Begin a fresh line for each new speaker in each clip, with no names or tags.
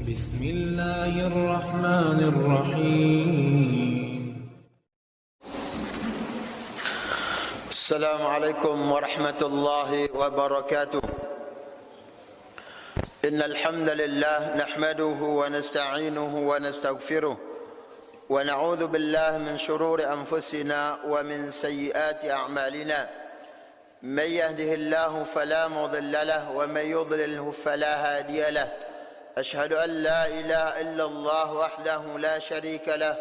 بسم الله الرحمن الرحيم.
السلام عليكم ورحمة الله وبركاته. إن الحمد لله نحمده ونستعينه ونستغفره ونعوذ بالله من شرور أنفسنا ومن سيئات أعمالنا. من يهده الله فلا مضل له ومن يضلله فلا هادي له. أشهد أن لا إله إلا الله وحده لا شريك له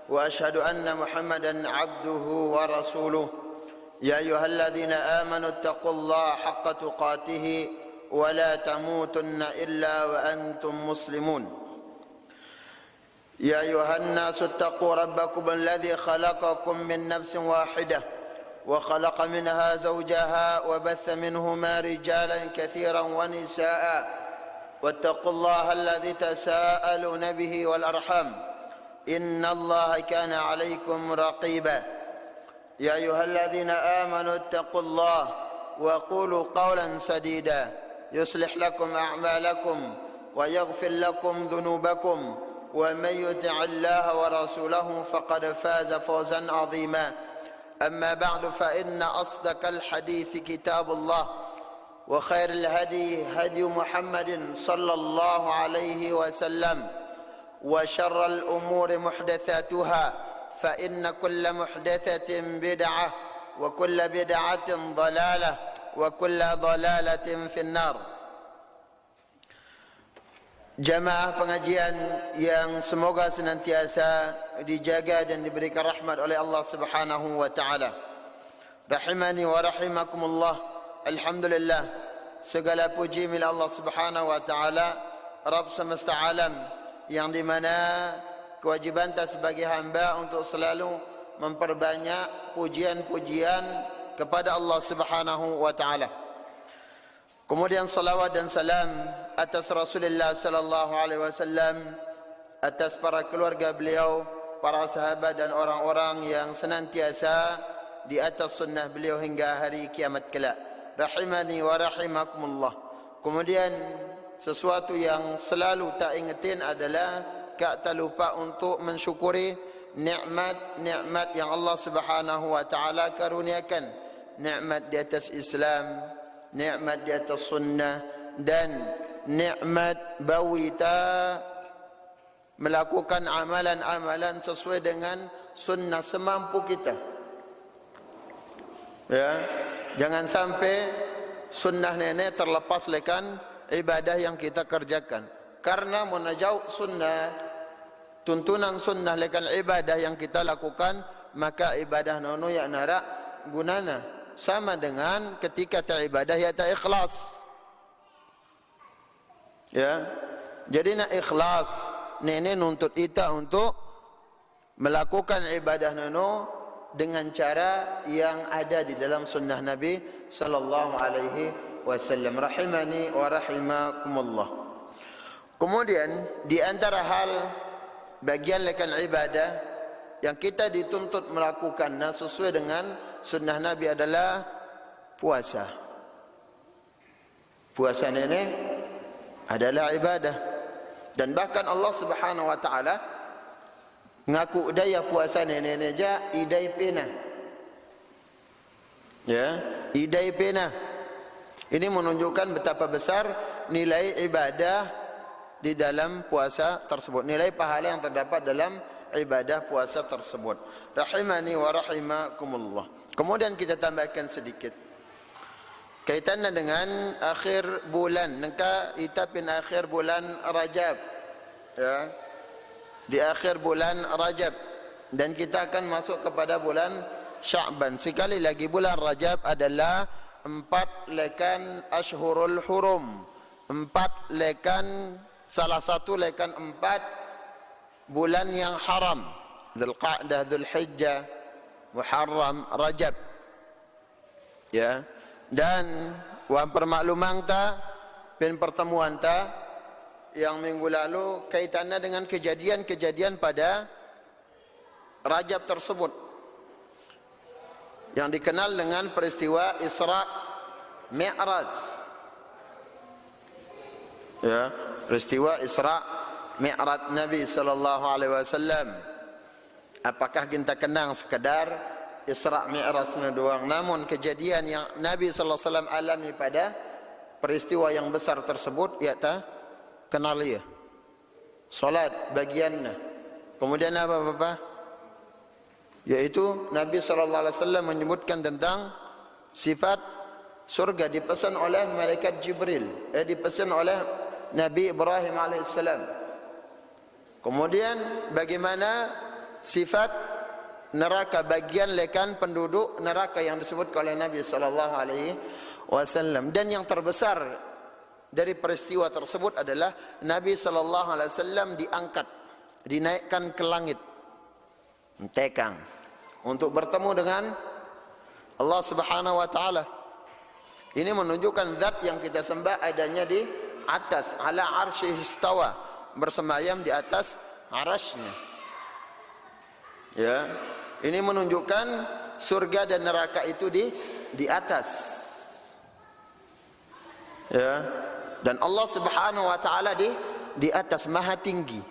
وأشهد أن محمدا عبده ورسوله. يا أيها الذين آمنوا اتقوا الله حق تقاته ولا تموتن إلا وأنتم مسلمون. يا أيها الناس اتقوا ربكم الذي خلقكم من نفس واحدة وخلق منها زوجها وبث منهما رجالا كثيرا ونساء واتقوا الله الذي تساءلون به والأرحام إن الله كان عليكم رقيبا. يا أيها الذين آمنوا اتقوا الله وقولوا قولا سديدا يصلح لكم أعمالكم ويغفر لكم ذنوبكم ومن يطع الله ورسوله فقد فاز فوزا عظيما. أما بعد فإن أصدق الحديث كتاب الله وخير الهدي هدي محمد صلى الله عليه وسلم وشر الأمور محدثاتها فإن كل محدثة بدعة وكل بدعة ضلالة وكل ضلالة في النار. Jamaah pengajian yang semoga senantiasa dijaga dan diberikan rahmat oleh Allah Subhanahu wa taala. Rahimani wa rahimakumullah. Alhamdulillah, segala puji milik Allah Subhanahu wa taala, Rabb semesta alam, yang di mana kewajiban kita sebagai hamba untuk selalu memperbanyak pujian-pujian kepada Allah Subhanahu wa taala. Kemudian salawat dan salam atas Rasulullah sallallahu alaihi wasallam, atas para keluarga beliau, para sahabat dan orang-orang yang senantiasa di atas sunnah beliau hingga hari kiamat kelak. Rahimani wa rahimakumullah. Kemudian sesuatu yang selalu tak ingetin adalah tak lupa untuk mensyukuri nikmat-nikmat yang Allah Subhanahu wa taala karuniakan. Nikmat di atas Islam, nikmat di atas sunnah, dan nikmat bahawa kita melakukan amalan-amalan sesuai dengan sunnah semampu kita. Ya, jangan sampai sunnah nenek terlepas lekan ibadah yang kita kerjakan. Karena menajau sunnah, tuntunan sunnah lekan ibadah yang kita lakukan, maka ibadah nono yang narak gunana. Sama dengan ketika tak ibadah ya tak ikhlas. Ya, jadi nak ikhlas, nenek nuntut kita untuk melakukan ibadah nono dengan cara yang ada di dalam sunnah Nabi sallallahu alaihi wasallam. Rahimani wa rahimakumullah. Kemudian di antara hal bagian lekan ibadah yang kita dituntut melakukannya sesuai dengan sunnah Nabi adalah puasa. Puasa nenek adalah ibadah, dan bahkan Allah Subhanahu wa taala ngaku daya puasa nenek aja idai pena. Ya, idai pena. Ini menunjukkan betapa besar nilai ibadah di dalam puasa tersebut, nilai pahala yang terdapat dalam ibadah puasa tersebut. Rahimani wa rahimakumullah. Kemudian kita tambahkan sedikit kaitannya dengan akhir bulan. Nengka kita pin akhir bulan Rajab. Ya, di akhir bulan Rajab, dan kita akan masuk kepada bulan Sya'ban. Sekali lagi, bulan Rajab adalah 4 lekan Ashhurul Hurum. 4 lekan, salah satu lekan 4 bulan yang haram. Dzulqa'dah, Dzulhijjah, Muharram, Rajab. Ya, dan wan permakluman ta pen pertemuan ta yang minggu lalu kaitannya dengan kejadian-kejadian pada Rajab tersebut yang dikenal dengan peristiwa Isra Mi'raj. Ya, peristiwa Isra Mi'raj Nabi sallallahu alaihi wasallam. Apakah kita kenang sekadar Isra' Mi'raj doang, namun kejadian yang Nabi sallallahu alaihi wasallam alami pada peristiwa yang besar tersebut ya ta kenal ya. Salat bagiannya. Kemudian apa Bapak? Yaitu Nabi sallallahu alaihi wasallam menyebutkan tentang sifat surga dipesan oleh malaikat Jibril, dipesan oleh Nabi Ibrahim alaihissalam. Kemudian bagaimana sifat neraka, bagian lekan penduduk neraka yang disebutkan oleh Nabi sallallahu alaihi wasallam. Dan yang terbesar dari peristiwa tersebut adalah Nabi sallallahu alaihi wasallam diangkat, dinaikkan ke langit, tekang, untuk bertemu dengan Allah Subhanahu wa taala. Ini menunjukkan zat yang kita sembah adanya di atas, ala arsy istawa, bersemayam di atas arasy-Nya. Ya, ini menunjukkan surga dan neraka itu di atas. Ya, dan Allah Subhanahu wa taala di atas, maha tinggi.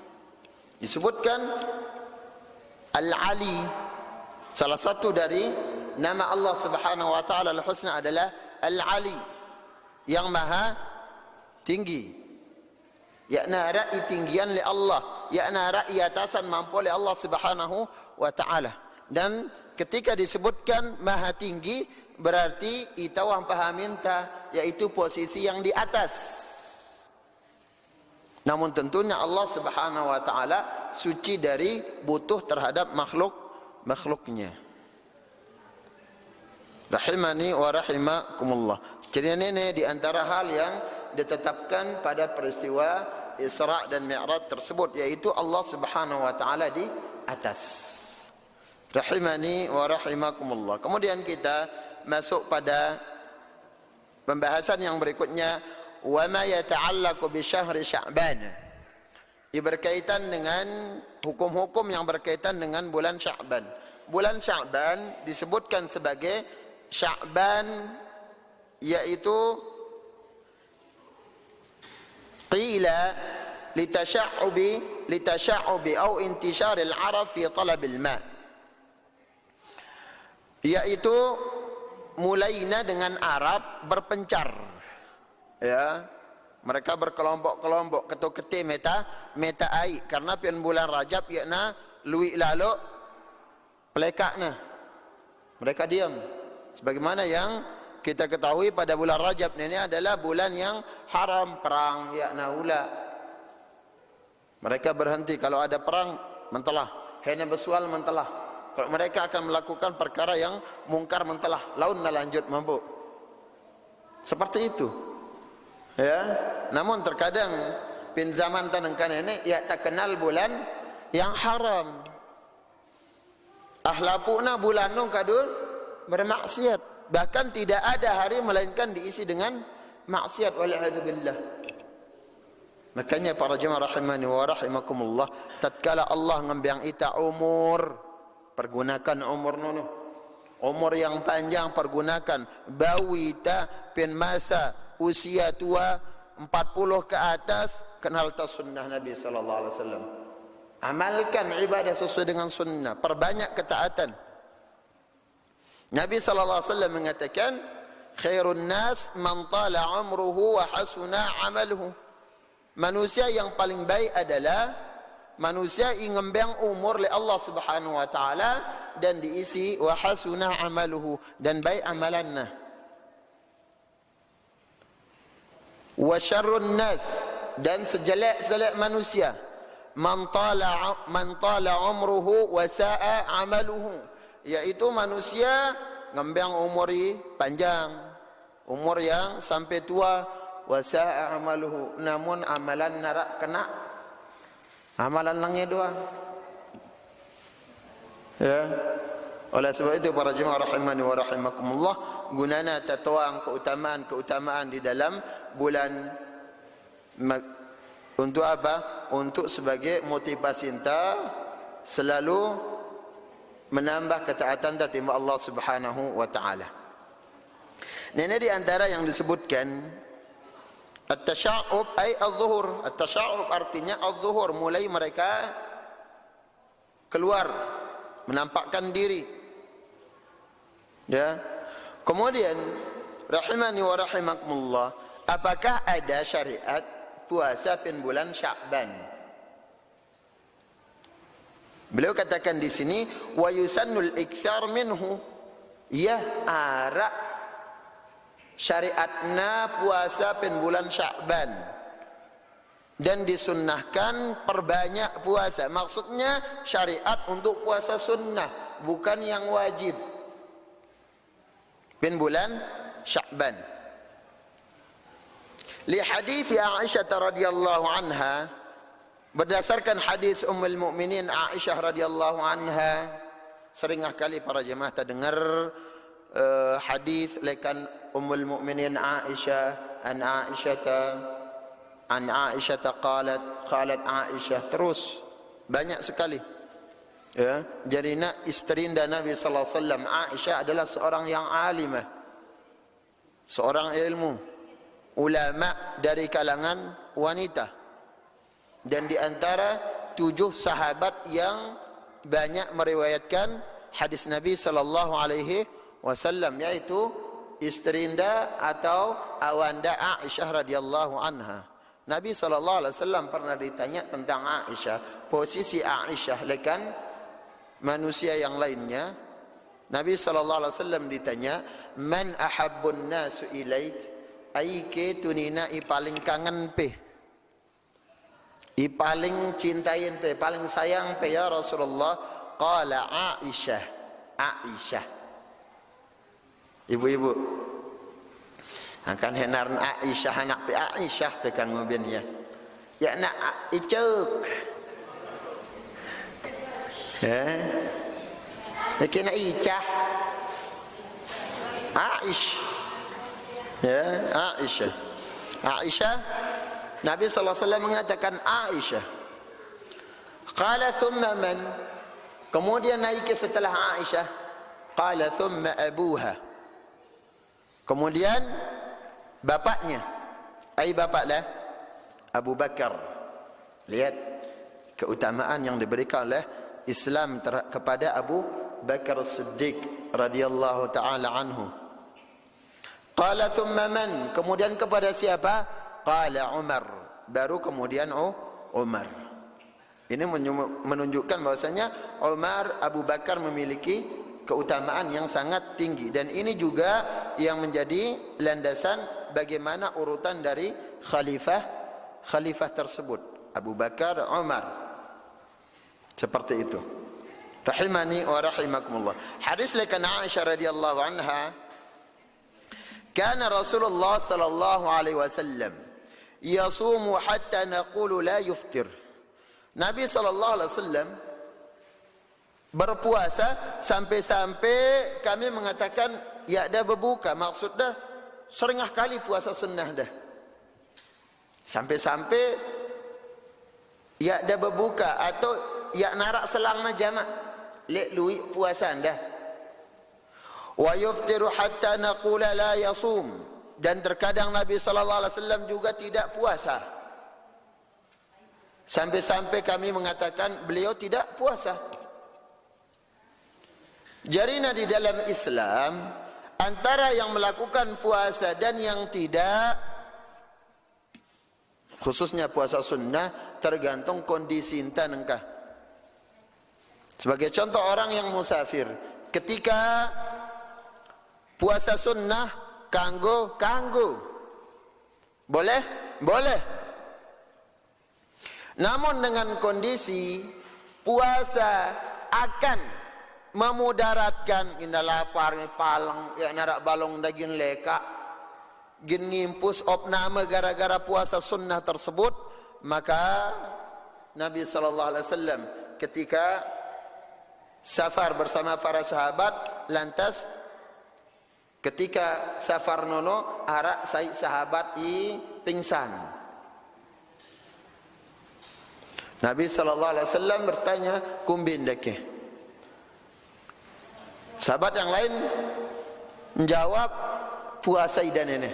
Disebutkan Al-Ali, salah satu dari nama Allah Subhanahu wa taala Al-Husna adalah Al-Ali, yang maha tinggi. Yakna ra'i tinggian li Allah, yakna ra'i atasan mampu oleh Allah Subhanahu wa taala. Dan ketika disebutkan maha tinggi berarti itawang pahaminta, yaitu posisi yang di atas. Namun tentunya Allah Subhanahu wa taala suci dari butuh terhadap makhluknya. Rahimani wa rahimakumullah. Jadi ini di antara hal yang ditetapkan pada peristiwa Isra' dan Mi'raj tersebut, yaitu Allah Subhanahu wa taala di atas. Rahimani wa rahimakumullah. Kemudian kita masuk pada pembahasan yang berikutnya, wa ma yata'allaqu bi syahri Sya'ban. Berkaitan dengan hukum-hukum yang berkaitan dengan bulan Sya'ban. Bulan Sya'ban disebutkan sebagai Sya'ban, yaitu qila litasha'ubi au intishar al-arab fi talab al-ma', yaitu mulainya dengan Arab berpencar, ya, mereka berkelompok-kelompok ketu-keti meta ai, karena pian bulan Rajab yakna luwi lalu pelekakna, mereka diam. Sebagaimana yang kita ketahui pada bulan Rajab ini adalah bulan yang haram perang, yakna ula. Mereka berhenti kalau ada perang mentelah, hanya bersual mentelah. Kalau mereka akan melakukan perkara yang mungkar mentelah, laun lanjut mampu. Seperti itu. Ya, namun terkadang pin zaman tanengkan ini ya tak kenal bulan yang haram. Ahlapuna bulan nung kadul bermaksiat, bahkan tidak ada hari melainkan diisi dengan maksiat, wal'adzubillah. Makanya para jemaah rahimani wa rahimakumullah, tatkala Allah ngambiang ita umur, pergunakan umur nono, umur yang panjang pergunakan. Bawita pin masa usia tua 40 ke atas, kenal ta sunnah Nabi sallallahu alaihi wasallam. Amalkan ibadah sesuai dengan sunnah, perbanyak ketaatan. Nabi sallallahu alaihi wasallam mengatakan, khairun nas man tala umruhu wa hasuna amaluhu. Manusia yang paling baik adalah manusia yang ngembang umur oleh Allah Subhanahu wa taala dan diisi wa hasuna amaluhu, dan baik amalannya. Wa syarrun nas, dan sejelek-jelek manusia, man tala umruhu wa sa'a amaluhu, yaitu manusia ngembang umuri panjang, umur yang sampai tua, wa sa'a amaluhu, namun amalan narak kena, amalan langnya doang. Ya, oleh sebab itu para jemaah rahimani wa rahimakumullah, gunana tatuang keutamaan di dalam bulan untuk apa? Untuk sebagai motivasi kita selalu menambah ketaatan kepada Allah Subhanahu wa taala. Ini di antara yang disebutkan At-tasya'ub ay al-zuhur. At-tasya'ub artinya al-zuhur, mulai mereka keluar, menampakkan diri. Ya. Kemudian rahimani wa rahimakumullah, apakah ada syariat puasa bulan Sya'ban? Beliau katakan di sini wa yusannul iktsar minhu. Ya, arak syariatna puasa bulan Sya'ban dan disunnahkan perbanyak puasa. Maksudnya syariat untuk puasa sunnah, bukan yang wajib. Bulan Sya'ban. Li hadits Aisyah radhiyallahu anha, berdasarkan hadis Ummul Mukminin Aisyah radhiyallahu anha, seringah kali para jemaah terdengar hadis lekan Ummul Mukminin Aisyah an Aisyah qalat Aisyah, terus banyak sekali. Ya, jarina isterinda Nabi sallallahu alaihi wasallam Aisyah adalah seorang yang alimah, seorang ilmu, ulama dari kalangan wanita, dan di antara 7 sahabat yang banyak meriwayatkan hadis Nabi sallallahu alaihi wasallam, yaitu isterinda atau awanda Aisyah radhiyallahu anha. Nabi sallallahu alaihi wasallam pernah ditanya tentang Aisyah, posisi Aisyah lekan manusia yang lainnya. Nabi sallallahu alaihi wasallam ditanya, "Man ahabbun nasu ilaik?" Ai ke tunina i paling kangen pe, i paling cintain pe, paling sayang pe ya Rasulullah. Qala Aisyah. Aisyah. Ibu-ibu akan henaran Aisyah anak pe Aisyah pe kang ngoben ya. Ya nak icuk. Kena Aisyah. Aisyah. Ya, Aisyah. Aisyah, Nabi sallallahu alaihi wasallam mengatakan Aisyah. Qala thumma man? Kemudian naik setelah Aisyah. Qala thumma abuha. Kemudian bapaknya. Ai bapaklah Abu Bakar. Lihat keutamaan yang diberikan oleh Islam kepada Abu Bakar Siddiq radhiyallahu taala anhu. Qala thumma man? Kemudian kepada siapa? Qala Umar. Baru kemudian Umar. Ini menunjukkan bahwasanya Umar, Abu Bakar memiliki keutamaan yang sangat tinggi, dan ini juga yang menjadi landasan bagaimana urutan dari khalifah tersebut, Abu Bakar, Umar. Seperti itu. Rahimani wa rahimakumullah. Hadis lekan Aisyah radhiyallahu anha, kana Rasulullah sallallahu alaihi wasallam yasumu hatta naqulu la yuftir. Nabi sallallahu alaihi wasallam berpuasa sampai-sampai kami mengatakan ya dah berbuka. Maksudnya seringah kali puasa sunnah dah. Sampai-sampai ya dah berbuka atau ya narak selangna jamak lek lui puasa dah. Wa yuftiru hatta naqula la yasum, dan terkadang Nabi sallallahu alaihi wasallam juga tidak puasa. Sampai-sampai kami mengatakan beliau tidak puasa. Jarina di dalam Islam antara yang melakukan puasa dan yang tidak, khususnya puasa sunnah, tergantung kondisi intan engkah. Sebagai contoh, orang yang musafir ketika puasa sunnah kanggo boleh. Namun dengan kondisi puasa akan memudaratkan, indah lapar palang ya narak balong daging leka gin ngimpus opname gara-gara puasa sunnah tersebut, maka Nabi sallallahu alaihi wasallam ketika safar bersama para sahabat, lantas ketika safar nono arak sahabat i pingsan. Nabi sallallahu alaihi wasallam bertanya, kumbin deke. Sahabat yang lain menjawab, puasa idan ini.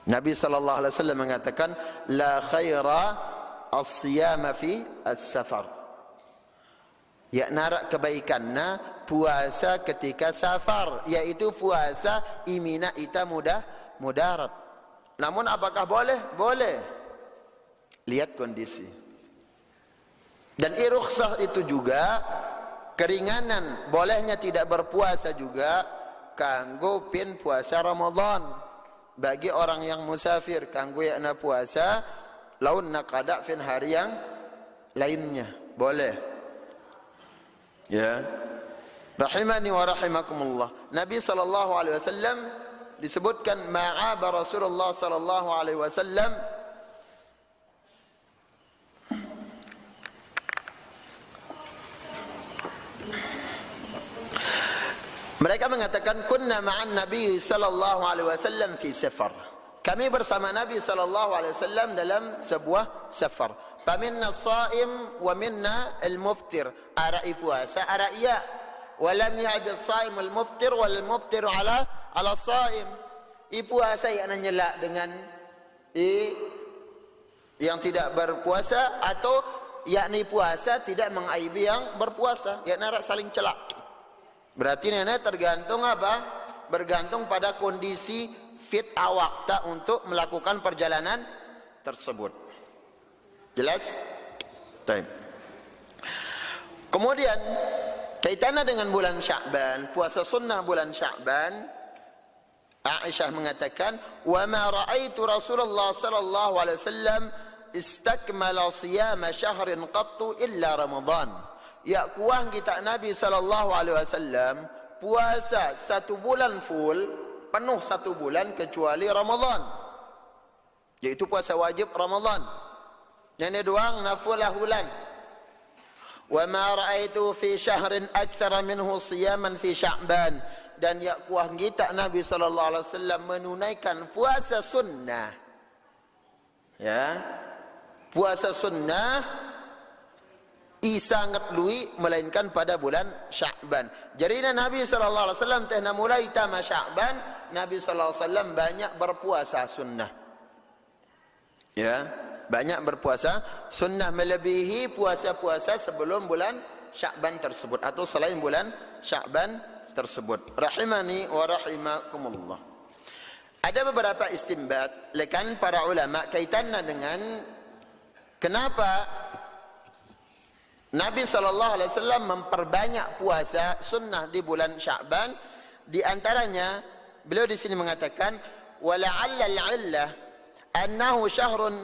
Nabi sallallahu alaihi wasallam mengatakan la khaira as-siyama fi as-safar. Ya narak kebaikanna puasa ketika safar, yaitu puasa imina ita mudarat. Namun apakah boleh? Boleh. Lihat kondisi. Dan rukhsah itu juga keringanan, bolehnya tidak berpuasa juga kanggo pin puasa Ramadan. Bagi orang yang musafir kanggo yakna puasa laun nak kada fin hari yang lainnya boleh. Ya. Rahimani wa rahimakumullah. Nabi sallallahu alaihi wasallam disebutkan ma'aba Rasulullah sallallahu alaihi wasallam mereka mengatakan kunna ma'an Nabi sallallahu alaihi wasallam fi safar. Kami bersama Nabi sallallahu alaihi wasallam dalam sebuah safar. Faminna as-shaim wa minna al-muftir. Ara'i puasa, ara'iya. Wa lam ya'ib as-shaim al-muftir wal muftir ala as-shaim. Puasa yang nyela dengan yang tidak berpuasa atau yakni puasa tidak mengaibi yang berpuasa, yakni saling celak. Berarti nenek tergantung apa? Bergantung pada kondisi fit awak tak untuk melakukan perjalanan tersebut. Jelas? Baik. Kemudian kaitannya dengan bulan Sya'ban, puasa sunnah bulan Sya'ban, Aisyah mengatakan, "Wa ma ra'aitu Rasulullah sallallahu alaihi wasallam istakmala siyama syahrin qattu illa Ramadan." Ya kuah kita Nabi sallallahu alaihi wasallam puasa 1 bulan full, penuh 1 bulan kecuali Ramadan. Yaitu puasa wajib Ramadan. Yang doang nafulah bulan. Wa ma ra'aitu fi syahrin aktsara minhu siyaman fi Sya'ban. Dan ya kuah kita Nabi sallallahu alaihi wasallam menunaikan puasa sunnah. Ya. Puasa sunnah sangat lui melainkan pada bulan Sya'ban. Jadi Nabi sallallahu alaihi wasallam teh mulai tama Sya'ban, Nabi sallallahu alaihi wasallam banyak berpuasa sunnah. Ya, banyak berpuasa sunnah melebihi puasa-puasa sebelum bulan Sya'ban tersebut atau selain bulan Sya'ban tersebut. Rahimani wa rahimakumullah. Ada beberapa istinbat lekan para ulama kaitannya dengan kenapa Nabi SAW memperbanyak puasa sunnah di bulan Sya'ban. Di antaranya beliau di sini mengatakan wala'alla al-'illah annahu syahrun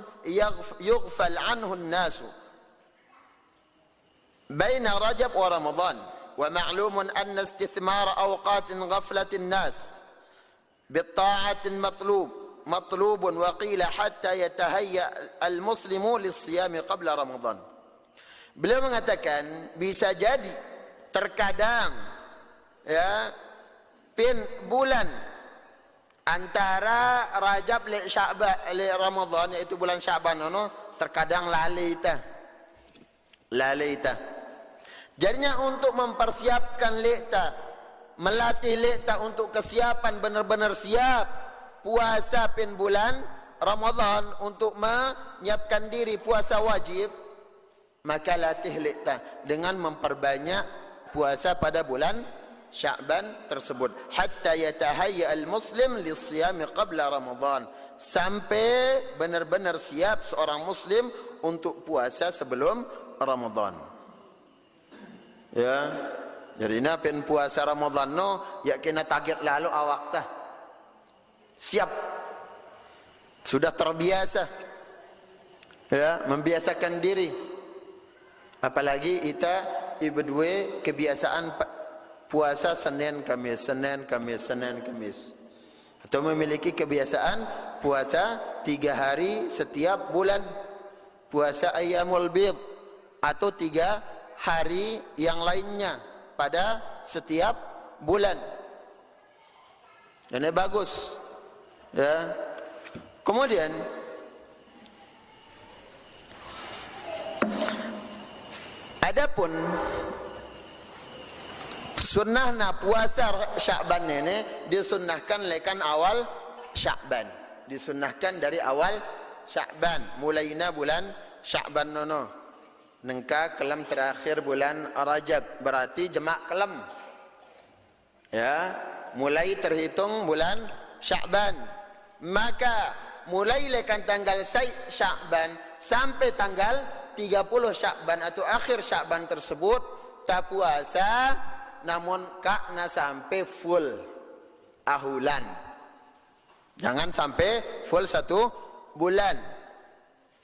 yughfal anhu an-nasu baina Rajab wa Ramadan wa ma'lumun anna istithmar awqatin ghaflatin nas bitta'atin matlubun wa qila hatta yatahayya al-muslimu lis-siyami qabla Ramadan. Beliau mengatakan bisa jadi terkadang ya bulan antara Rajab le Sya'ban le Ramadan yaitu bulan Sya'ban terkadang lalita. Jadinya untuk mempersiapkan melatih untuk kesiapan benar-benar siap puasa bulan Ramadan untuk menyiapkan diri puasa wajib. Maka latih dengan memperbanyak puasa pada bulan Sya'ban tersebut hatta yatahayya al-muslim lis-siyami qabla Ramadan, sampai benar-benar siap seorang muslim untuk puasa sebelum Ramadan. Ya. Jadi pen puasa Ramadan ya kena target lalu awak tah. Siap. Sudah terbiasa. Ya, membiasakan diri. Apalagi kita ibedue kebiasaan puasa Senin Kamis. Atau memiliki kebiasaan puasa 3 hari setiap bulan. Puasa Ayyamul Bid atau 3 hari yang lainnya pada setiap bulan. Dan ini bagus. Ya. Kemudian adapun sunnahna puasa Sya'ban ini disunnahkan lekan awal Sya'ban. disunnahkan dari awal Sya'ban, mulaina bulan Sya'ban nono. Nengka kelam terakhir bulan Rajab, berarti jemak kelam. Ya, mulai terhitung bulan Sya'ban. Maka mulai lekan tanggal Sya'ban sampai tanggal 30 Sya'ban atau akhir Sya'ban tersebut tak puasa, namun kakna sampai full ahulan. Jangan sampai full 1 bulan.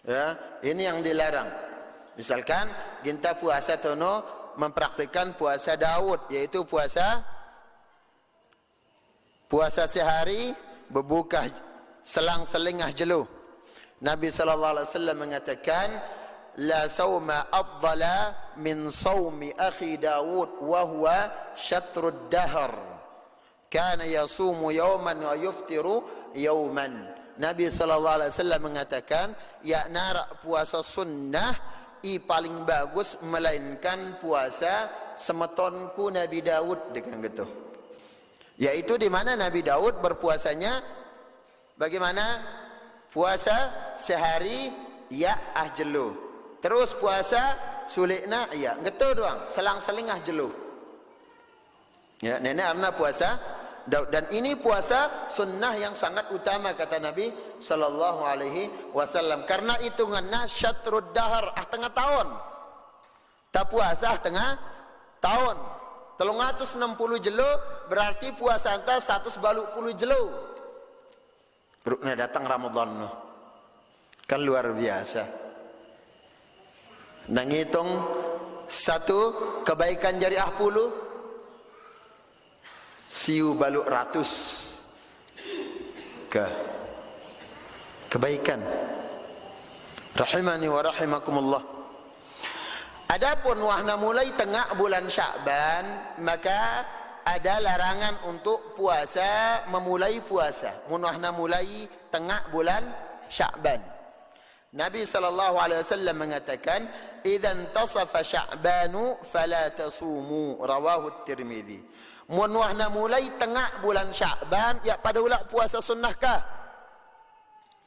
Ya, ini yang dilarang. Misalkan kita puasa tono mempraktikkan puasa Daud, yaitu puasa sehari berbuka selang selingah jelu. Nabi SAW mengatakan, la sawma afdala min sawmi akhi Daud wa huwa syatrud dahr. Kana yasumu yawman wa yuftiru yawman. Nabi SAW mengatakan, ya narak puasa sunnah paling bagus melainkan puasa semetonku Nabi Daud dengan gitu. Yaitu di mana Nabi Daud berpuasanya bagaimana? Puasa sehari ya jelu. Terus puasa sulikna ya gitu doang, selang-seling jelu. Ya, nenek arna puasa Daud, dan ini puasa sunnah yang sangat utama kata Nabi sallallahu alaihi wasallam, karena hitungannya syatrud dahr, tengah tahun. Tak puasa tengah tahun. 360 jelo berarti puasa anta 180 jelo. Rukna datang Ramadan no. Kan luar biasa. Nang hitung satu kebaikan jari 10 siu baluk ratus kebaikan. Rahimani wa rahimakumullah. Adapun wahna mulai tengah bulan Sya'ban, maka ada larangan untuk puasa, memulai puasa. Wahna mulai tengah bulan Sya'ban. Nabi SAW mengatakan, "Idzan tasafa Sya'banu fala tasumu." Rawahu Tirmidzi. Mun wahna mulai tengah bulan Sya'ban, ya pada ulak puasa sunnahkah?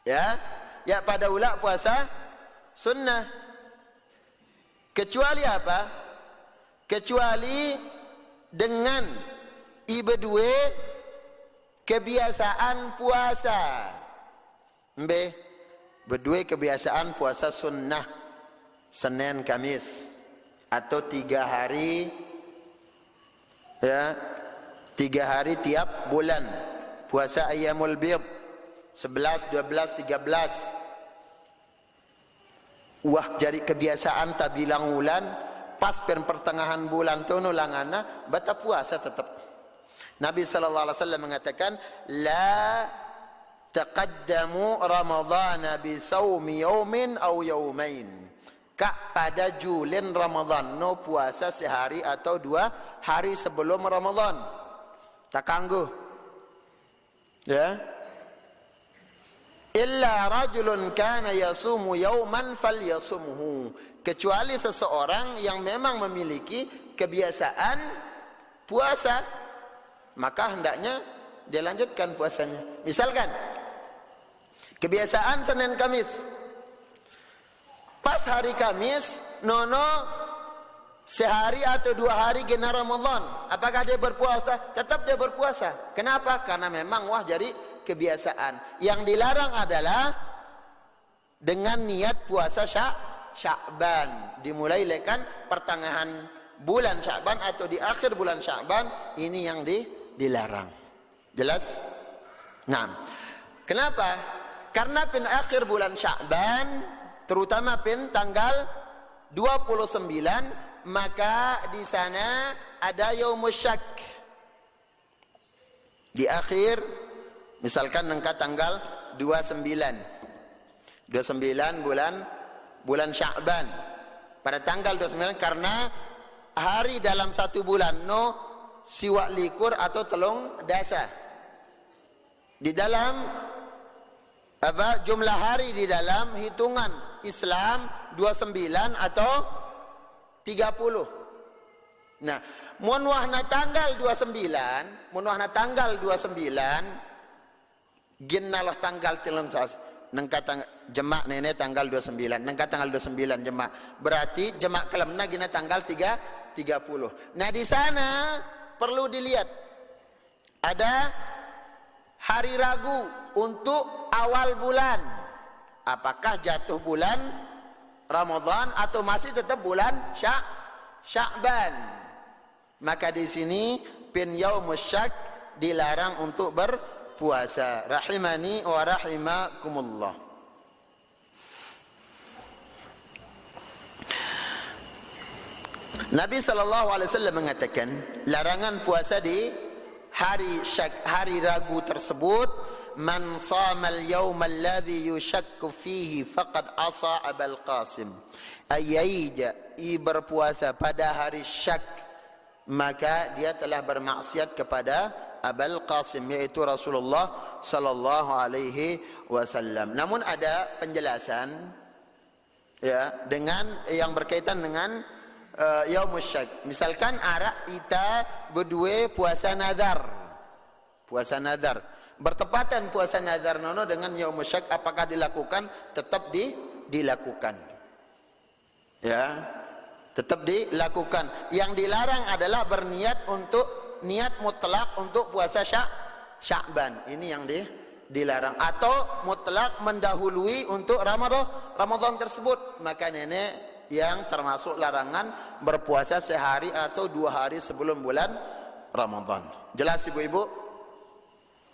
Ya pada ulak puasa sunnah. Kecuali apa? Kecuali dengan ibedue kebiasaan puasa. Berdua kebiasaan puasa sunnah Senin Kamis atau 3 hari, ya 3 hari tiap bulan. Puasa Ayyamul Bid 11, 12, 13. Wah jadi kebiasaan tak bilang bulan, pas pertengahan bulan tu nulangana bata puasa tetap. Nabi SAW mengatakan, la taqaddamu Ramadhan bi sawmi yawmin aw yawmain. Kak pada julin Ramadan no puasa sehari atau 2 hari sebelum Ramadan. Tak kanggu. Ya. Illa rajulun kana yasumu yawman falyasumhu. Kecuali seseorang yang memang memiliki kebiasaan puasa, maka hendaknya dia lanjutkan puasanya. Misalkan kebiasaan Senin Kamis, pas hari Kamis nono sehari atau 2 hari gena Ramadan, apakah dia berpuasa? Tetap dia berpuasa. Kenapa? Karena memang wah jadi kebiasaan. Yang dilarang adalah dengan niat puasa Sya'ban, dimulai lekan pertengahan bulan Sya'ban atau di akhir bulan Sya'ban, ini yang dilarang. Jelas? Nah, kenapa? Karena pin akhir bulan Sya'ban, terutama pin tanggal 29, maka di sana ada Yaumus Syak. Di akhir, misalkan nengka tanggal 29 bulan Sya'ban. Pada tanggal 29, karena hari dalam 1 bulan no siwak likur atau telung dasa. Di dalam apa jumlah hari di dalam hitungan Islam 29 atau 30. Nah, mun wahna tanggal 29 ginnalah tanggal telung nengka jemak nenek tanggal 29, nengka tanggal 29 jemak. Berarti jemak kelemna gina tanggal 30. Nah di sana perlu dilihat ada hari ragu untuk awal bulan. Apakah jatuh bulan Ramadan atau masih tetap bulan Sya'ban? Maka di sini pin yaumus syak dilarang untuk berpuasa. Rahimani wa rahimakumullah. Nabi SAW mengatakan larangan puasa di hari syak, hari ragu tersebut. Man samal yawma alladhi yushakku fihi faqad asa Abul Qasim. Ayyaija berpuasa pada hari syak, maka dia telah bermaksiat kepada Abul Qasim, yaitu Rasulullah sallallahu alaihi wasallam. Namun ada penjelasan ya dengan yang berkaitan dengan yaumus syak. Misalkan arak kita berdua puasa nazar. Puasa nazar. Bertepatan puasa nazar nono dengan yaumus syak, apakah dilakukan? Tetap dilakukan. Ya. Tetap dilakukan. Yang dilarang adalah berniat untuk niat mutlak untuk puasa Sya'ban. Ini yang dilarang. Atau mutlak mendahului untuk Ramadan tersebut. Maka nenek yang termasuk larangan berpuasa sehari atau 2 hari sebelum bulan Ramadan. Jelas ibu-ibu?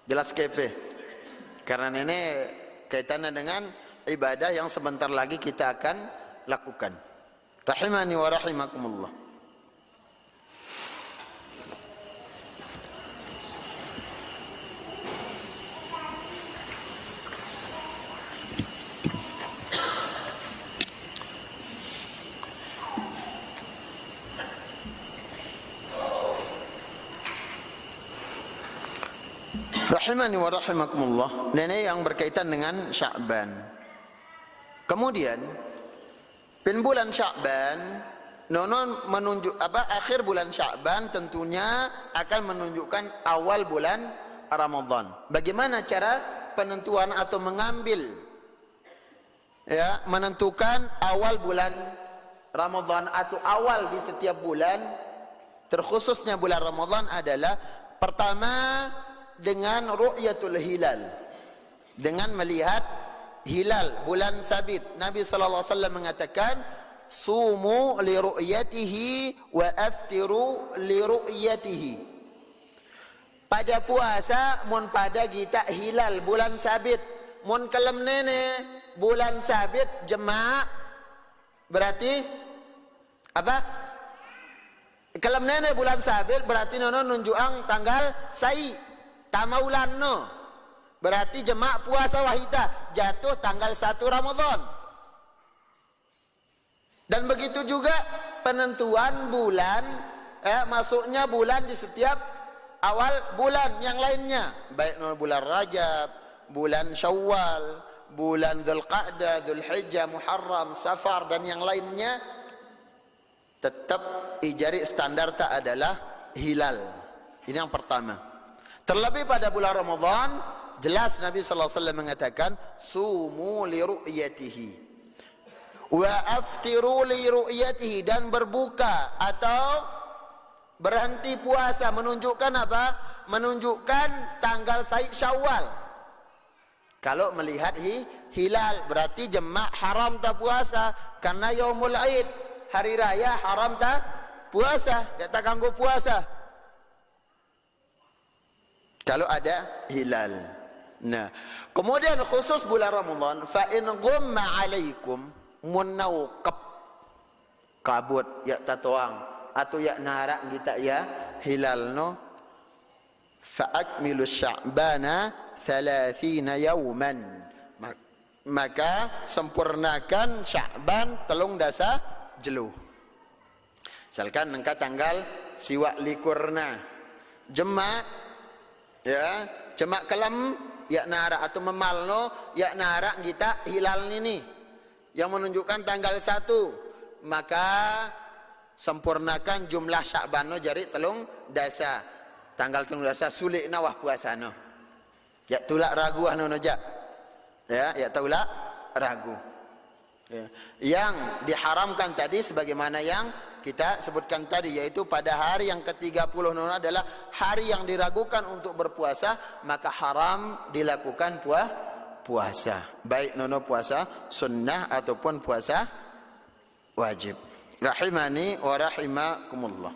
Jelas kepe? Karena nenek kaitannya dengan ibadah yang sebentar lagi kita akan lakukan. Rahimani wa rahimakumullah. Rahimani wa rahimakumullah. Nenek yang berkaitan dengan Sya'ban. Kemudian pin bulan Sya'ban nonon menunjuk akhir bulan Sya'ban tentunya akan menunjukkan awal bulan Ramadan. Bagaimana cara penentuan atau mengambil ya menentukan awal bulan Ramadan atau awal di setiap bulan, terkhususnya bulan Ramadan adalah pertama dengan ru'yatul hilal, dengan melihat hilal bulan sabit. Nabi SAW mengatakan sumu li ru'yatihi wa aftiru li ru'yatihi. Pada puasa mun pada kita hilal bulan sabit, mun kelem nene bulan sabit jemaah berarti apa? Kelem nene bulan sabit berarti nono nunjuang tanggal sai tamaulan no. Berarti jemaah puasa wahita jatuh tanggal 1 Ramadan. Dan begitu juga penentuan bulan masuknya bulan di setiap awal bulan yang lainnya, baik bulan Rajab, bulan Syawal, bulan Dzulqa'dah, Dzulhijjah, Muharram, Safar dan yang lainnya, tetap ijari standar tak adalah hilal. Ini yang pertama. Terlebih pada bulan Ramadan, jelas Nabi sallallahu alaihi wasallam mengatakan sumu li ru'yatihi wa aftiru li ru'yatihi, dan berbuka atau berhenti puasa menunjukkan apa? Menunjukkan tanggal Said Syawal. Kalau melihat hilal berarti jemaah haram tak puasa karena yaumul Aid, hari raya haram tak puasa, tak ganggu puasa. Kalau ada hilal. Nah, kemudian khusus bulan Ramadan, fa in ghamma alaikum munawqab, kabut ya tatuang atau ya narak kita ya hilal no, fa akmilu sya'bana 30 yawman, maka sempurnakan Sya'ban 13 jelu. Misalkan nengka tanggal siwak likurna jemaah ya cemak kelam ya narak atau memalno ya narak kita hilal ini yang menunjukkan tanggal 1, maka sempurnakan jumlah Sya'ban no jari telung dasa, tanggal telung dasa sulit nawah puasa no. Ya tulak ragu nono jak. Ya tulak ragu. Ya. Yang diharamkan tadi sebagaimana yang kita sebutkan tadi, yaitu pada hari yang ke-30 nono adalah hari yang diragukan untuk berpuasa, maka haram dilakukan puasa. Baik nono puasa sunnah ataupun puasa wajib. Rahimani wa rahimakumullah.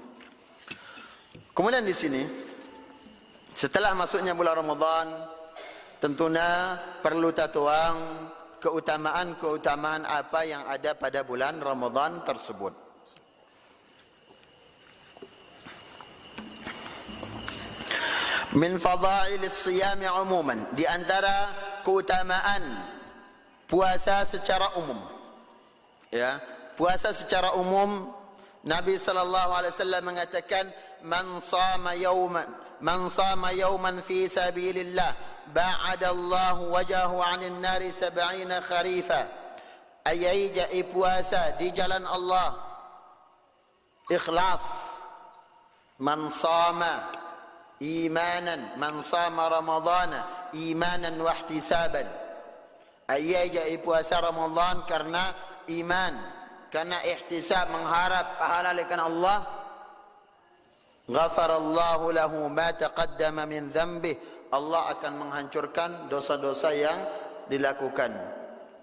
Kemudian di sini setelah masuknya bulan Ramadan, tentunya perlu tatuang keutamaan apa yang ada pada bulan Ramadan tersebut. Min fadailis siyami umuman, di antara keutamaan puasa secara umum. Ya, puasa secara umum Nabi sallallahu alaihi wasallam mengatakan man sama yawman fi sabilillah ba'adallahu wajahu 'anil nari 70 kharifa. Ayai puasa di jalan Allah ikhlas, man sama imanan, man sama ramadhana imanan wa ihtisaban. Ayai puasa Ramadan karena iman, karena ihtisab, mengharap pahala dari Allah. Ghafarallahu lahu ma taqaddama min dhanbihi, Allah akan menghancurkan dosa-dosa yang dilakukan,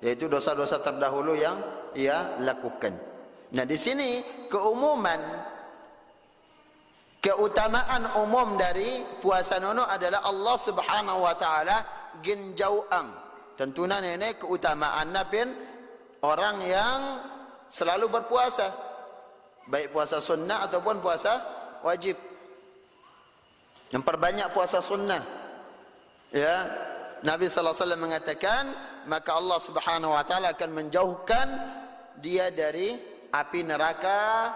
yaitu dosa-dosa terdahulu yang ia lakukan. Nah, di sini keutamaan umum dari puasa nono adalah Allah Subhanahu wa taala genjauang. Tentunya nenek keutamaan napin orang yang selalu berpuasa, baik puasa sunnah ataupun puasa wajib. Yang perbanyak puasa sunnah. Ya, Nabi sallallahu alaihi wasallam mengatakan, maka Allah Subhanahu wa taala akan menjauhkan dia dari api neraka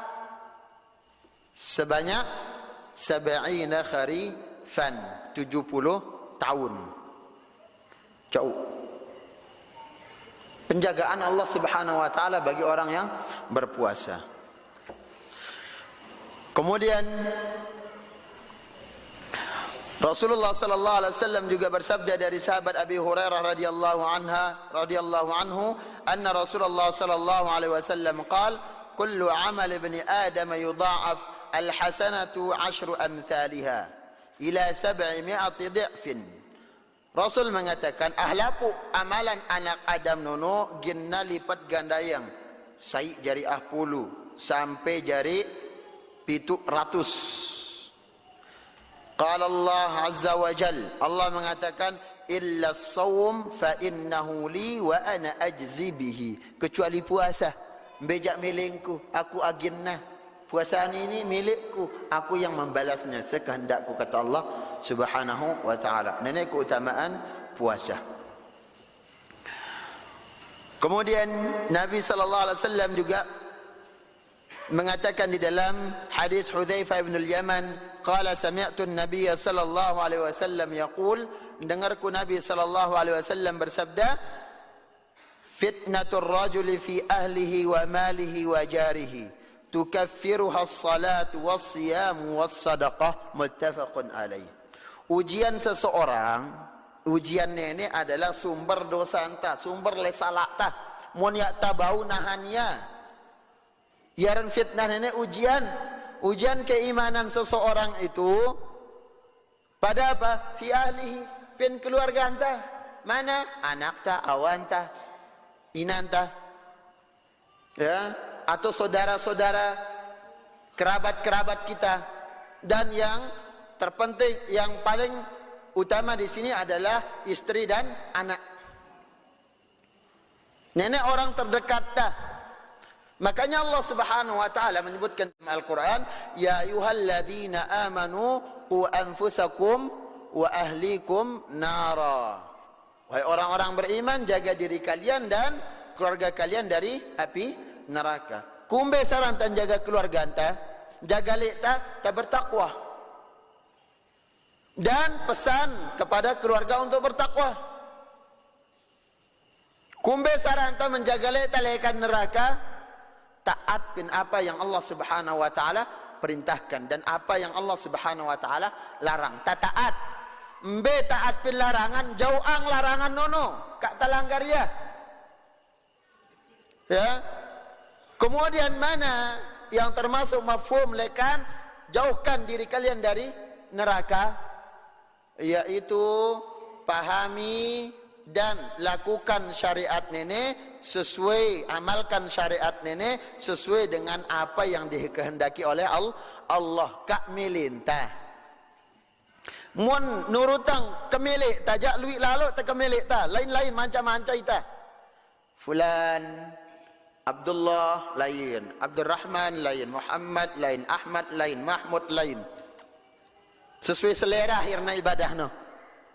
sebanyak 70 kharifan, 70 tahun. Jauh. Penjagaan Allah Subhanahu wa taala bagi orang yang berpuasa. Kemudian Rasulullah sallallahu alaihi wasallam juga bersabda dari sahabat Abi Hurairah radhiyallahu anhu, anna Rasulullah sallallahu alaihi wasallam qala, kullu amal ibni Adam yudha'af al-hasanatu 10 amthaliha ila 700 dha'fin. Rasul mengatakan, ahlaku amalan anak Adam nono ginna lipat gandayang sai jari 10 sampai jari 700. Qala Allah azza wa jal, Allah mengatakan, illa as-sawm fa innahu li wa ana ajzi bihi, kecuali puasa, bejak milikku, aku aginna. Puasa ini milikku, aku yang membalasnya sekehendakku, kata Allah Subhanahu wa taala. Ini keutamaan puasa. Kemudian Nabi sallallahu alaihi wasallam juga mengatakan di dalam hadis Hudzaifah bin al-Yaman, qala sami'tu an-nabiy sallallahu alaihi wasallam yaqul, dengarku Nabi sallallahu alaihi wasallam bersabda, fitnatur rajuli fi ahlihi wa malihi wa jarihi tukaffiruha as-salatu was-siyam was-sadaqah, muttafaqun alaih. Ujian seseorang, ujian ini adalah sumber dosa anta, sumber lesalak tah, mun yak tabau nahannya. Yaran fitnah ini ujian keimanan seseorang itu pada apa? Fi ahlihi, pin keluarga anta. Mana? Anak ta, awan ta, inan ta, ya, atau saudara-saudara, kerabat-kerabat kita. Dan yang terpenting, yang paling utama di sini adalah istri dan anak. Nenek orang terdekat ta. Makanya Allah Subhanahu wa taala menyebutkan dalam Al-Qur'an, ya ayyuhalladzina amanu qu anfusakum wa ahlikum nara. Wahai orang-orang beriman, jaga diri kalian dan keluarga kalian dari api neraka. Kumbe saran tan jaga keluarga anta, jaga lekta ta bertakwa. Dan pesan kepada keluarga untuk bertakwa. Kumbe saran tan menjaga lekta lekan neraka, taat pin apa yang Allah Subhanahu wa taala perintahkan dan apa yang Allah Subhanahu wa taala larang. Taat. Mbe taat pin larangan, jauang larangan nono, kak talanggar ya. Ya. Kemudian mana yang termasuk mafhum lekan, jauhkan diri kalian dari neraka, yaitu pahami dan lakukan syariat nenek sesuai, amalkan syariat nenek sesuai dengan apa yang dikehendaki oleh Allah. Kak milintah mun nurutang kemilik tajak luit lalu tak kemilik ta lain-lain manca-manca ita fulan Abdullah lain, Abdurrahman lain, Muhammad lain, Ahmad lain, Mahmud lain, sesuai selera akhirnya ibadah no.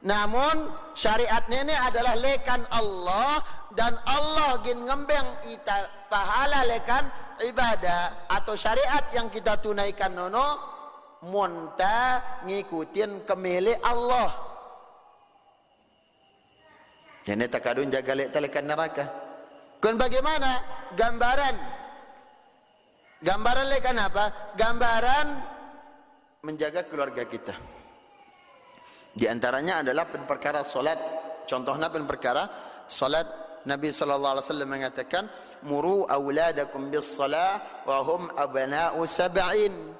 Namun syariat nenek adalah lekan Allah, dan Allah gin ngembeng ita pahala lekan ibadah atau syariat yang kita tunaikan nono monta ngikutin kemilik Allah. Jadi tak kadun jaga lek telekan neraka. Kun bagaimana gambaran lekan apa? Gambaran menjaga keluarga kita. Di antaranya adalah perkara solat. Contohnya perkara solat. Nabi SAW mengatakan, muru awladakum bis salah wa hum abna'u sab'in.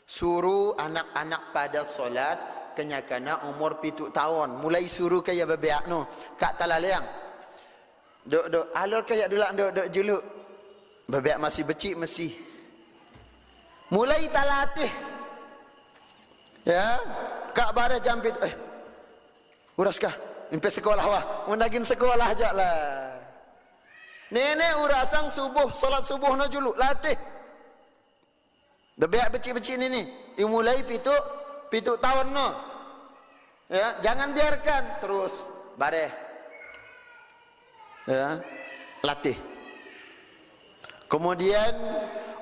Suruh anak-anak pada solat kenyakana umur 7 tahun. Mulai suruh kaya bebeak no. Kak talaleang. Duk alur kaya dulak duk juluk. Bebeak masih becik masih. Mulai talatih. Ya, kak bare jampit uraskah impe sekolah wah, munagin sekolah aja lah. Nenek urasang subuh, solat subuh no juluk latih. Bebeak becik-becik ni mulai pitu tahun no. Ya, jangan biarkan terus bare. Ya, latih. Kemudian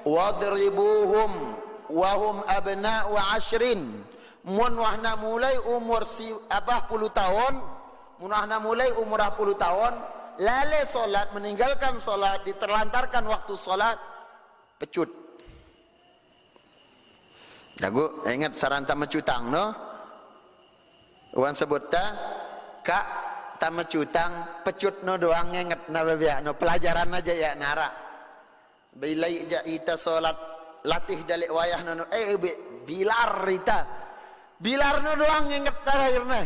wadribuhum wa hum abna'u 'ashrin. Mun wahna mulai umur 10 tahun, mun wahna mulai umur 10 tahun, lale solat, meninggalkan solat, diterlantarkan waktu solat, pecut. Dagu ingat saran tamecutang no. Wan sebut ta kak tamecutang pecut no doang ingat na bebia no pelajaran aja ya nara. Bila ija ita solat latih dalik wayah no bilar ita. Bilar no doang ingat terakhirnya.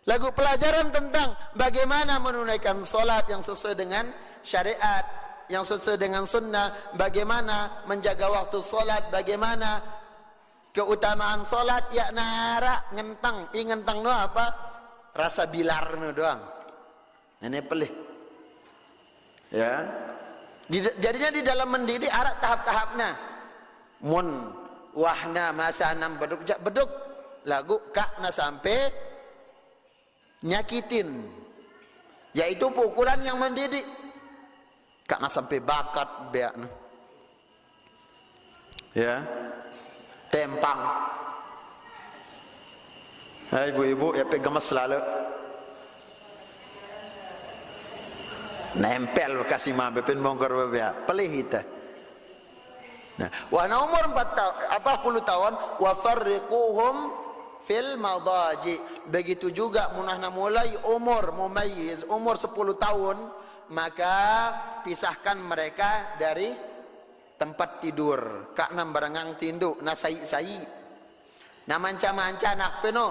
Lagu pelajaran tentang bagaimana menunaikan solat yang sesuai dengan syariat, yang sesuai dengan sunnah, bagaimana menjaga waktu solat, bagaimana keutamaan solat, ya nara ngentang, ingentang no apa? Rasa bilar no doang. Ini pelih. Ya. Jadinya di dalam mendidik ada tahap-tahapnya. Mun wahna masa 6 beduk lagu kak na sampai nyakitin, yaitu pukulan yang mendidik. Kak na sampai bakat beak na. Ya. Tempang. Hai ibu-ibu ya pegang selalu. Nempel kasih mah bepin mongkor beak. Pelih kita. Nah, wahna umur 40 tahun wa farriquhum fil madaji. Begitu juga munahna mulai umur mumayyiz, umur 10 tahun, maka pisahkan mereka dari tempat tidur. Kak nam barengang tinduk na sai-sai. Na manca-manca nak peno.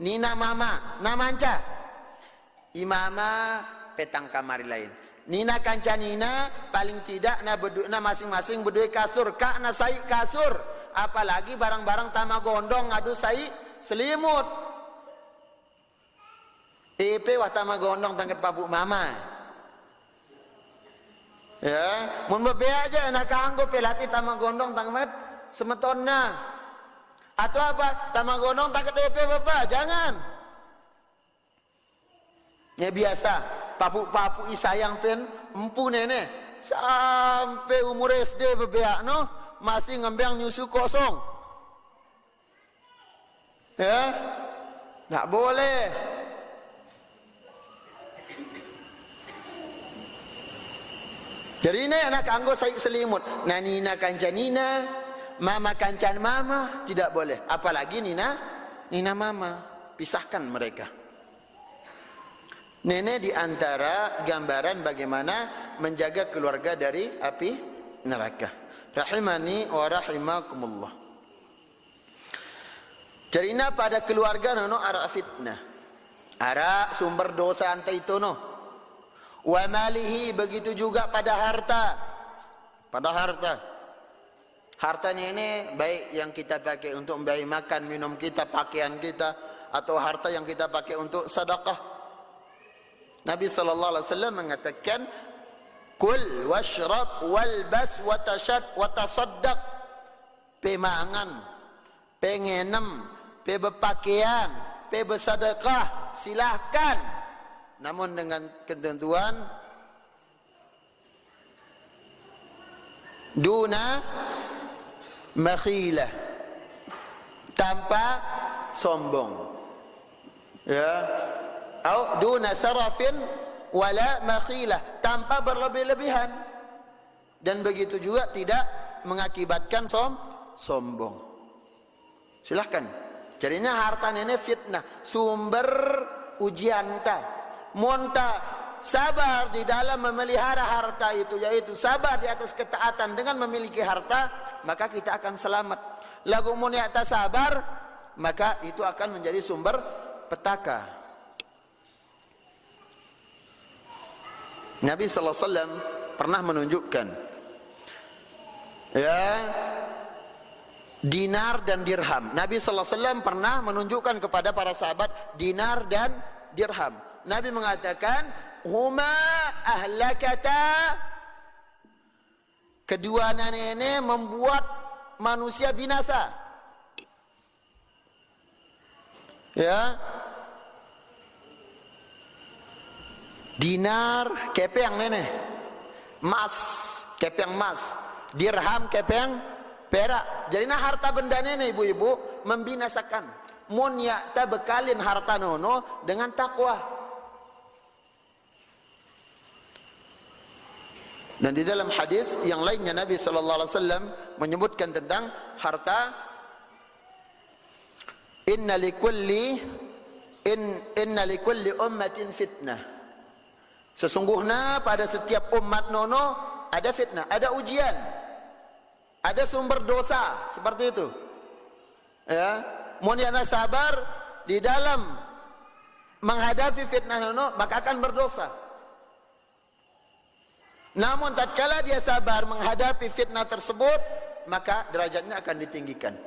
Nina mama na manca. Imama petang kamar lain. Nina kancanina paling tidak na bedukna masing-masing bedui kasur. Kak na sai kasur. Apalagi barang-barang tamagondong ngadu sai selimut. Ipe wah tamagondong tangkat pabu mama. Ya, mun bebea aja nak kanggo pelati tamagondong tangkat semetonna. Atau apa? Tamagondong tangkat ipe bapak, jangan. Ya biasa, papu-papu isayang pen empu nenek sampai umur SD bebea no masih ngembang nyusu kosong. Ya, nggak boleh. Jadi ini anak anggo sai selimut. Nina kancan nina, mama kancan mama, tidak boleh. Apalagi nina Nina mama, pisahkan mereka. Nenek di antara gambaran bagaimana menjaga keluarga dari api neraka. Rahimani wa rahimakumullah. Jarina pada keluarga nono ara fitnah. Ara sumber dosa anta itu no. Wa malihi, begitu juga pada harta. Pada harta. Hartanya ini baik yang kita pakai untuk membiayai makan minum kita, pakaian kita, atau harta yang kita pakai untuk sedekah. Nabi sallallahu alaihi wasallam mengatakan, "Kul washrab walbas watasaddaq." Pe mangan, pe ngenem, pe berpakaian, pe bersedekah, silahkan. Namun dengan ketentuan duna makhilah, tanpa sombong, ya, atau duna sarafin wala makhilah, tanpa berlebih-lebihan, dan begitu juga tidak mengakibatkan sombong. Silahkan. Jadinya harta ini fitnah, sumber ujian ta. Monta sabar di dalam memelihara harta itu, yaitu sabar di atas ketaatan dengan memiliki harta, maka kita akan selamat. Lagu muniata sabar, maka itu akan menjadi sumber petaka. Nabi sallallahu alaihi wasallam pernah menunjukkan, ya, dinar dan dirham. Nabi sallallahu alaihi wasallam pernah menunjukkan kepada para sahabat dinar dan dirham. Nabi mengatakan, huma ahlakata, kedua ini membuat manusia binasa. Ya, dinar kepeng nenek, emas kepeng emas, dirham kepeng perak. Jadi harta benda nenek ibu-ibu membinasakan. Mun ya ta bekalin harta nono dengan takwa. Dan di dalam hadis yang lainnya Nabi sallallahu alaihi wasallam menyebutkan tentang harta, inna likulli ummatin fitnah. Sesungguhnya pada setiap umat nono ada fitnah, ada ujian, ada sumber dosa, seperti itu. Ya, mun yana sabar di dalam menghadapi fitnah nono, maka akan berdosa. Namun tatkala dia sabar menghadapi fitnah tersebut, maka derajatnya akan ditinggikan.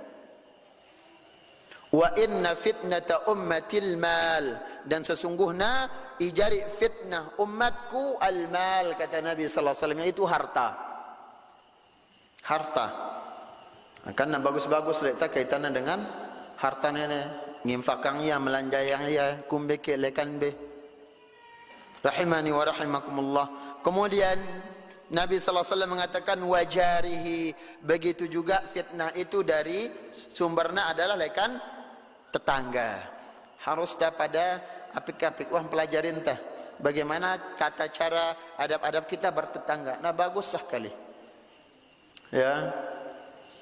Wa inna fitnata ummatil mal, dan sesungguhnya ijari fitnah umatku al-mal, kata Nabi sallallahu alaihi wasallam, itu harta. Harta. Karena bagus-bagus letak kaitannya dengan harta nenek, ngimfakang ya, melanjayang ya, kumbeke lekan be. Rahimani wa rahimakumullah. Kemudian Nabi sallallahu alaihi wasallam mengatakan wajarihi, begitu juga fitnah itu dari sumbernya adalah lekan tetangga. Harus pada apik-apik wah pelajarin tah bagaimana tata cara adab-adab kita bertetangga. Nah bagus sekali. Ya.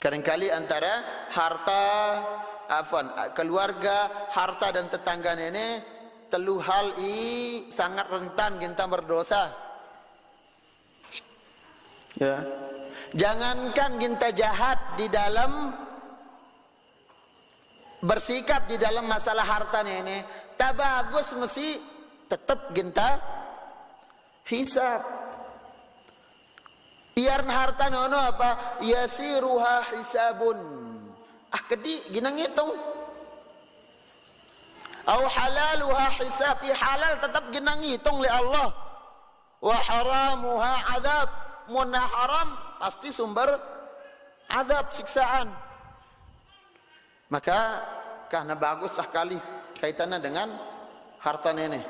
Kadang-kali antara harta keluarga, harta dan tetangga ini telu hal sangat rentan kita berdosa. Ya. Jangankan kita jahat di dalam bersikap di dalam masalah harta ini, tak bagus, mesti tetap kita hisab. Iar harta nono apa? Yasiruha hisabun. Kedi ginang hitung. Au halaluha hisab, halal tetap ginang hitung oleh Allah. Wa haramuha adab. Munah haram pasti sumber adab, siksaan. Maka karena bagus sekali kaitannya dengan harta nenek.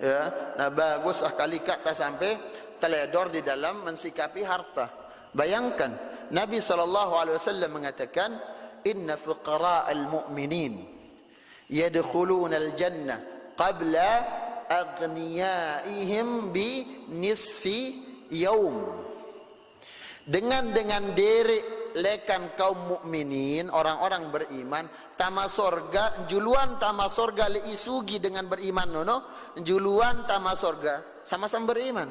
Ya, nah bagus sekali kata sampai teledor di dalam mensikapi harta. Bayangkan Nabi SAW mengatakan, inna fuqara'al mu'minin yadkhuluna al-jannah qabla aghniyaihim bi nisfi yaum. Dengan derek lekan kaum mukminin, orang-orang beriman, tama sorga, juluan tama sorga le isugi dengan beriman nono, juluan tama sorga, sama-sama beriman.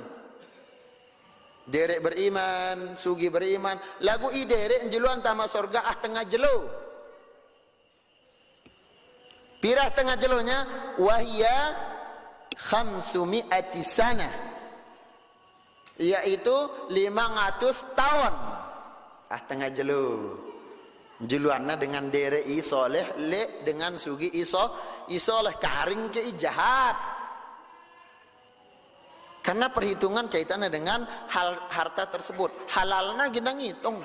Derek beriman, sugi beriman, lagu i derek juluan tama sorga tengah jelo. Pirah tengah jelonya, wahia 500 sana, yaitu 500 tahun. Tengah jelo. Juluanna dengan dere i soleh, le dengan sugi isoleh karing ke jahat. Karena perhitungan kaitannya dengan harta tersebut. Halalna gina ngitung.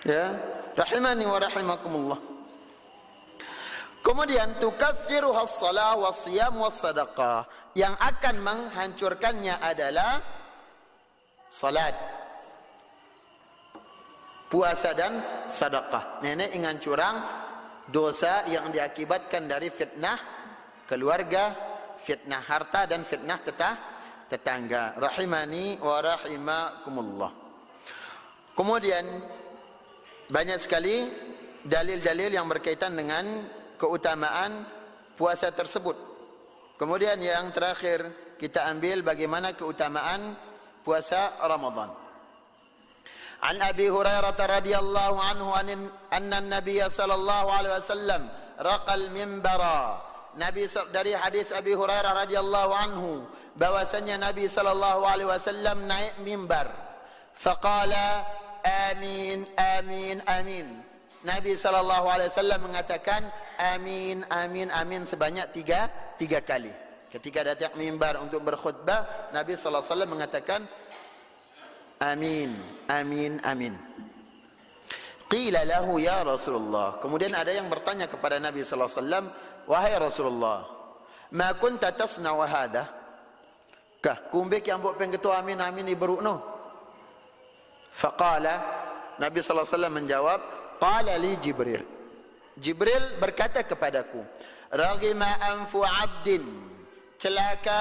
Ya, rahimani wa rahimakumullah. Kemudian tukaffiruha as-salah was-siyam was-sadaqah. Yang akan menghancurkannya adalah salat, puasa dan sedekah. Nenek ingat curang dosa yang diakibatkan dari fitnah keluarga, fitnah harta dan fitnah tetangga. Rahimani wa rahimakumullah. Kemudian banyak sekali dalil-dalil yang berkaitan dengan keutamaan puasa tersebut. Kemudian yang terakhir kita ambil bagaimana keutamaan puasa Ramadan. عن أبي هريرة رضي الله عنه أن النبي صلى الله عليه وسلم رقى المنبر. Nabi dari hadis Abi Hurairah radhiyallahu anhu bahwasanya Nabi sallallahu alaihi wasallam naik mimbar. Faqala amin amin amin. Nabi sallallahu alaihi wasallam mengatakan amin amin amin sebanyak tiga kali. Ketika datang mimbar untuk berkhutbah, Nabi sallallahu alaihi wasallam mengatakan amin, amin, amin. Qila lahu ya Rasulullah. Kemudian ada yang bertanya kepada Nabi sallallahu alaihi wasallam, wahai Rasulullah, ma kunta tasna'u hadha? Kah kumbek yang buat pengketua amin amin ibrukno? Faqala, Nabi sallallahu alaihi wasallam menjawab, qala li Jibril. Jibril berkata kepadaku, raghima anfu 'abdin, celaka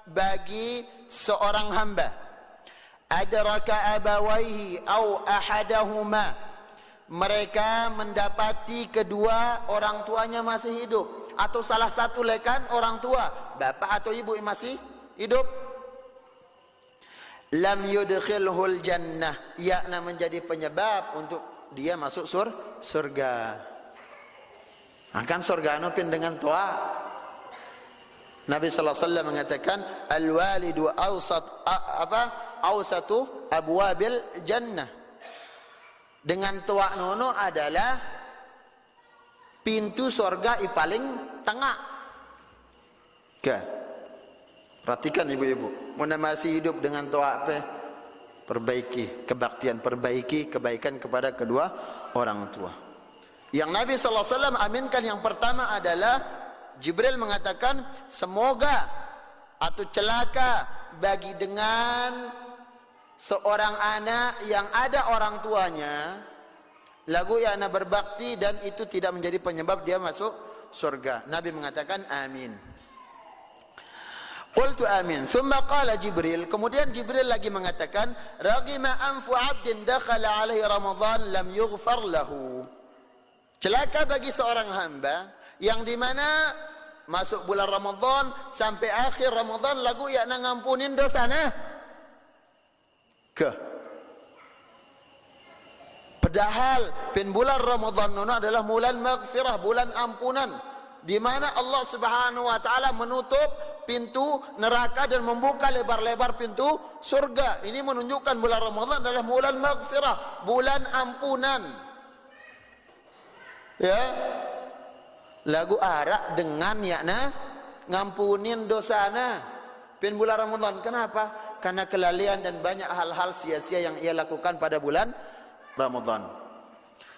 bagi seorang hamba, adraka abawaihi au ahadahuma, mereka mendapati kedua orang tuanya masih hidup atau salah satu lekan orang tua, bapak atau ibu masih hidup. Lam yudkhilhul jannah, yakna menjadi penyebab untuk dia masuk surga. Akan surga anupin dengan tua. Nabi sallallahu alaihi wasallam mengatakan al walidu awsatu abwabil jannah. Dengan tua nono adalah pintu surga paling tengah. Oke. Perhatikan ibu-ibu, mun masih hidup dengan tua apa? Perbaiki kebaktian, perbaiki kebaikan kepada kedua orang tua. Yang Nabi sallallahu alaihi wasallam aminkan yang pertama adalah Jibril mengatakan semoga atau celaka bagi dengan seorang anak yang ada orang tuanya lagu yang anak berbakti dan itu tidak menjadi penyebab dia masuk surga. Nabi mengatakan amin. Qultu amin. Thumma qala Jibril. Kemudian Jibril lagi mengatakan raghima anfu 'abdin dakhala 'alaihi Ramadan lam yughfar lahu. Celaka bagi seorang hamba yang di mana masuk bulan Ramadan sampai akhir Ramadan lagu ya ngampunin dosana. Padahal pin bulan Ramadan nono adalah bulan maghfirah, bulan ampunan, di mana Allah Subhanahu wa taala menutup pintu neraka dan membuka lebar-lebar pintu surga. Ini menunjukkan bulan Ramadan adalah bulan maghfirah, bulan ampunan. Ya. Lagu arak dengan yakna ngampunin dosana pin bulan Ramadan. Kenapa? Karena kelalaian dan banyak hal-hal sia-sia yang ia lakukan pada bulan Ramadan.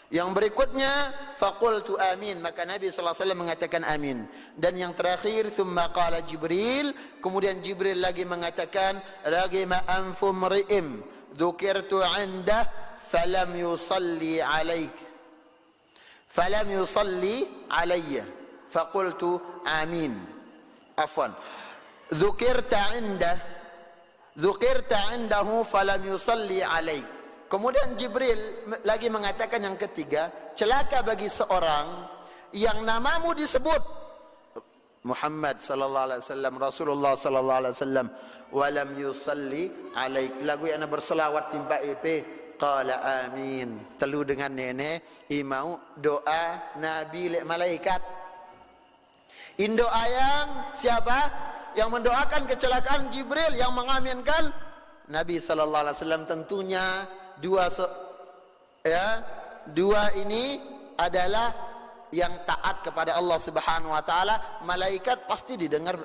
Yang berikutnya faqultu amin, maka Nabi sallallahu alaihi wasallam mengatakan amin. Dan yang terakhir thumma qala Jibril, kemudian Jibril lagi mengatakan raghima anfu mri'im dzukirtu 'indah falam yusalli 'alaik falam yusalli alayya faqultu amin. Afwan, dzukirta indahu falam yusalli alayk. Kemudian Jibril lagi mengatakan yang ketiga, celaka bagi seorang yang namamu disebut Muhammad sallallahu alaihi wasallam, Rasulullah sallallahu alaihi wasallam, walam yusalli alaik, lagu yang berselawat timpa ipe, qala amin, telu dengan nenek imau doa nabi lek malaikat. Indo ayang siapa yang mendoakan kecelakaan Jibril, yang mengaminkan Nabi sallallahu alaihi wasallam. Tentunya dua ini adalah yang taat kepada Allah Subhanahu wa taala. Malaikat pasti didengar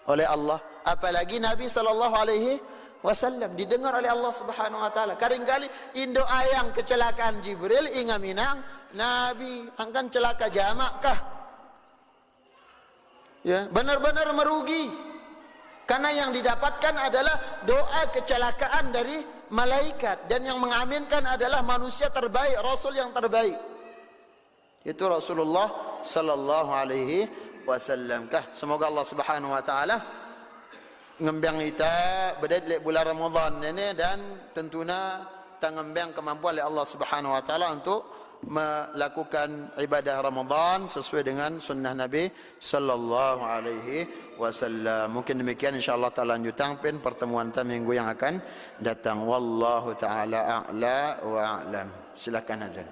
oleh Allah, apalagi Nabi sallallahu alaihi wasallam didengar oleh Allah Subhanahu wa taala. Kadang-kali indo ayang kecelakaan Jibril inga minang Nabi akan celaka jamak kah? Ya, benar-benar merugi. Karena yang didapatkan adalah doa kecelakaan dari malaikat, dan yang mengaminkan adalah manusia terbaik, Rasul yang terbaik. Itu Rasulullah sallallahu alaihi wasallam kah. Semoga Allah Subhanahu wa taala ngembang kita bedait lek bulan Ramadan ini, dan tentunya tangembang kemampuan oleh Allah Subhanahu wa taala untuk melakukan ibadah Ramadan sesuai dengan sunnah Nabi sallallahu alaihi wasallam. Mungkin demikian, insyaallah taala lanjutan pertemuan kita minggu yang akan datang. Wallahu taala a'la wa a'lam. Silakan azan.